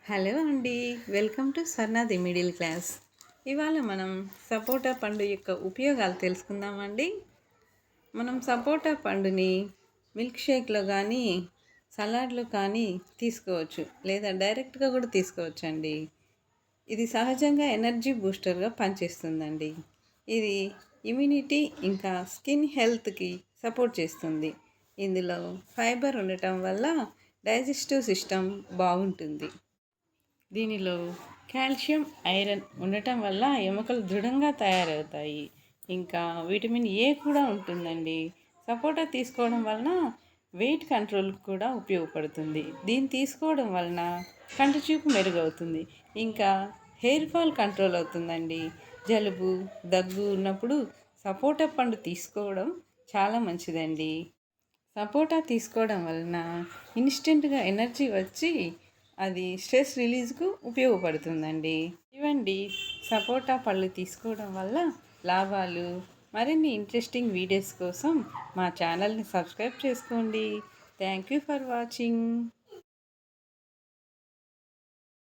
Hello అండి. Welcome to Swarnadi middle class. ఇవాళ మనం సపోటా పండు యొక్క ఉపయోగాలు తెలుసుకుందామండి. మనం సపోటా పండుని మిల్క్ షేక్లో కానీ సలాడ్లో కానీ తీసుకోవచ్చు, లేదా డైరెక్ట్గా కూడా తీసుకోవచ్చండి. ఇది సహజంగా ఎనర్జీ బూస్టర్గా పనిచేస్తుందండి. ఇది ఇమ్యూనిటీ ఇంకా స్కిన్ హెల్త్కి సపోర్ట్ చేస్తుంది. ఇందులో ఫైబర్ ఉండటం వల్ల డైజెస్టివ్ సిస్టమ్ బాగుంటుంది. దీనిలో కాల్షియం, ఐరన్ ఉండటం వల్ల ఎముకలు దృఢంగా తయారవుతాయి. ఇంకా విటమిన్ ఏ కూడా ఉంటుందండి. సపోటా తీసుకోవడం వలన వెయిట్ కంట్రోల్ కూడా ఉపయోగపడుతుంది. దీన్ని తీసుకోవడం వలన కంటి చూపు మెరుగవుతుంది. ఇంకా హెయిర్ ఫాల్ కంట్రోల్ అవుతుందండి. జలుబు, దగ్గు ఉన్నప్పుడు సపోటా పండు తీసుకోవడం చాలా మంచిదండి. సపోటా తీసుకోవడం వలన ఇన్స్టెంట్గా ఎనర్జీ వచ్చి అది స్ట్రెస్ రిలీజ్కు ఉపయోగపడుతుందండి. ఇవండి సపోటా పళ్ళు తీసుకోవడం వల్ల లాభాలు. మరిన్ని ఇంట్రెస్టింగ్ వీడియోస్ కోసం మా ఛానల్ని సబ్స్క్రైబ్ చేసుకోండి. Thank you for watching.